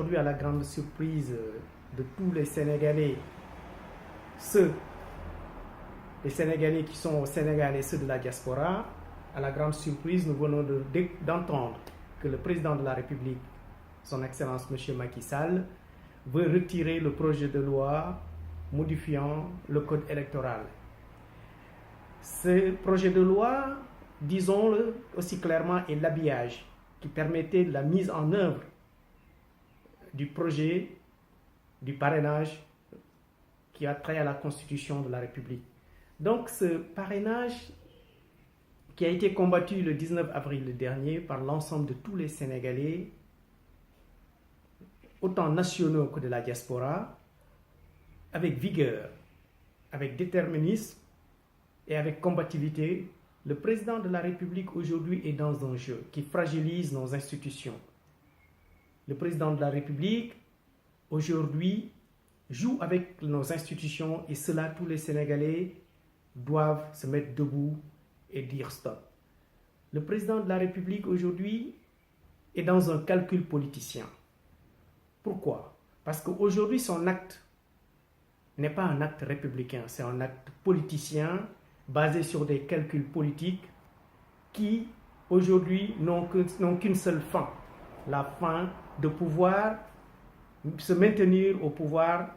aujourd'hui, à la grande surprise de tous les Sénégalais, les Sénégalais qui sont au Sénégal et ceux de la diaspora, à la grande surprise, nous venons d'entendre que le président de la République, son Excellence M. Macky Sall, veut retirer le projet de loi modifiant le code électoral. Ce projet de loi, disons-le aussi clairement, est l'habillage qui permettait la mise en œuvre du projet du parrainage qui a trait à la Constitution de la République. Donc ce parrainage qui a été combattu le 19 avril dernier par l'ensemble de tous les Sénégalais, autant nationaux que de la diaspora, avec vigueur, avec déterminisme et avec combativité, le président de la République aujourd'hui est dans un jeu qui fragilise nos institutions. Le président de la République aujourd'hui joue avec nos institutions et cela, tous les Sénégalais doivent se mettre debout et dire stop. Le président de la République aujourd'hui est dans un calcul politicien. Pourquoi? Parce qu'aujourd'hui, son acte n'est pas un acte républicain, c'est un acte politicien basé sur des calculs politiques qui, aujourd'hui, n'ont qu'une seule fin, la fin de pouvoir se maintenir au pouvoir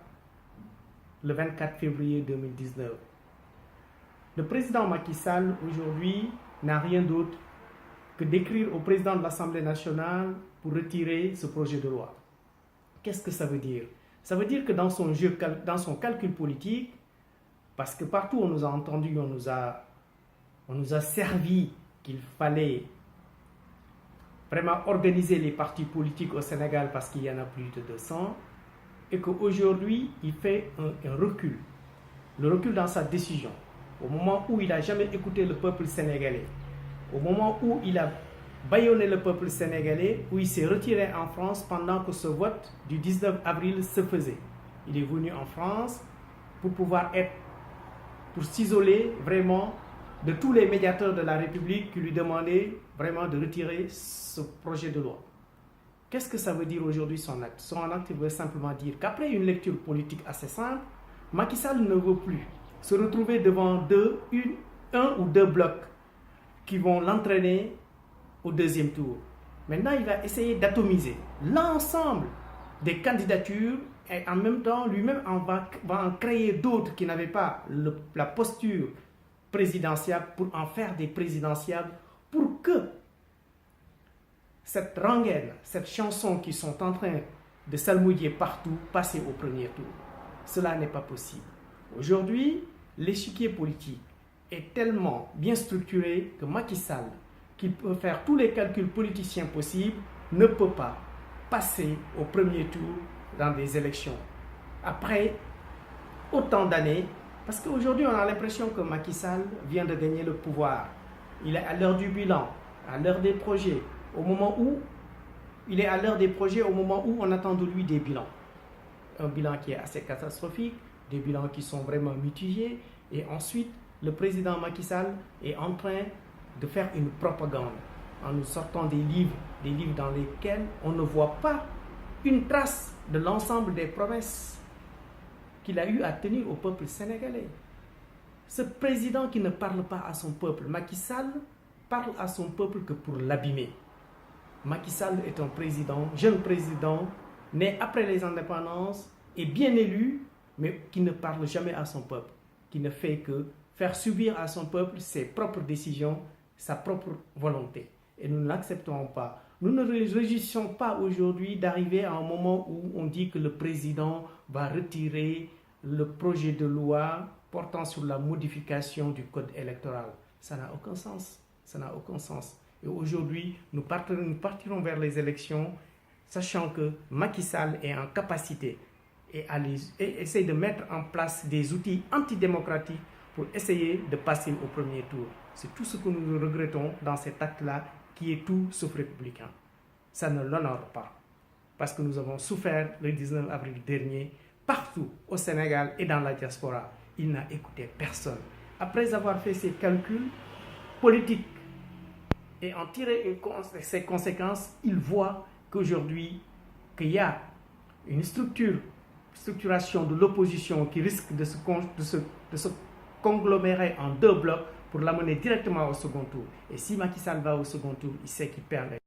le 24 février 2019. Le président Macky Sall, aujourd'hui, n'a rien d'autre que d'écrire au président de l'Assemblée nationale pour retirer ce projet de loi. Qu'est-ce que ça veut dire? Ça veut dire que dans son calcul politique, parce que partout on nous a entendu, on nous a servi qu'il fallait vraiment organiser les partis politiques au Sénégal parce qu'il y en a plus de 200, et qu'aujourd'hui il fait un recul. Le recul dans sa décision. Au moment où il n'a jamais écouté le peuple sénégalais, au moment où il a bâillonné le peuple sénégalais, où il s'est retiré en France pendant que ce vote du 19 avril se faisait. Il est venu en France pour s'isoler vraiment de tous les médiateurs de la République qui lui demandaient vraiment de retirer ce projet de loi. Qu'est-ce que ça veut dire aujourd'hui son acte? Son acte veut simplement dire qu'après une lecture politique assez simple, Macky Sall ne veut plus se retrouver devant un ou deux blocs qui vont l'entraîner au deuxième tour. Maintenant, il va essayer d'atomiser l'ensemble des candidatures et en même temps, lui-même va en créer d'autres qui n'avaient pas la posture présidentielle pour en faire des présidentiables pour que cette rengaine, cette chanson qui sont en train de s'almouiller partout, passe au premier tour. Cela n'est pas possible. Aujourd'hui, l'échiquier politique est tellement bien structuré que Macky Sall, qui peut faire tous les calculs politiciens possibles, ne peut pas passer au premier tour dans des élections. Après autant d'années, parce qu'aujourd'hui on a l'impression que Macky Sall vient de gagner le pouvoir. Il est à l'heure du bilan, à l'heure des projets, au moment où on attend de lui des bilans. Un bilan qui est assez catastrophique, des bilans qui sont vraiment mitigés, et ensuite le président Macky Sall est en train de faire une propagande en nous sortant des livres dans lesquels on ne voit pas une trace de l'ensemble des promesses qu'il a eu à tenir au peuple sénégalais. Ce président qui ne parle pas à son peuple, Macky Sall, parle à son peuple que pour l'abîmer. Macky Sall est un jeune président, né après les indépendances et bien élu, mais qui ne parle jamais à son peuple, qui ne fait que faire subir à son peuple ses propres décisions, sa propre volonté. Et nous n'accepterons pas. Nous ne réjouissons pas aujourd'hui d'arriver à un moment où on dit que le président va retirer le projet de loi portant sur la modification du code électoral. Ça n'a aucun sens. Ça n'a aucun sens. Et aujourd'hui, nous partirons vers les élections, sachant que Macky Sall est en capacité et essaie de mettre en place des outils antidémocratiques pour essayer de passer au premier tour. C'est tout ce que nous regrettons dans cet acte-là, qui est tout sauf républicain. Ça ne l'honore pas. Parce que nous avons souffert le 19 avril dernier, partout au Sénégal et dans la diaspora. Il n'a écouté personne. Après avoir fait ses calculs politiques et en tirer ses conséquences, il voit qu'aujourd'hui, qu'il y a une structuration de l'opposition qui risque de se conglomérer en deux blocs pour l'amener directement au second tour. Et si Macky Sall va au second tour, il sait qu'il perd.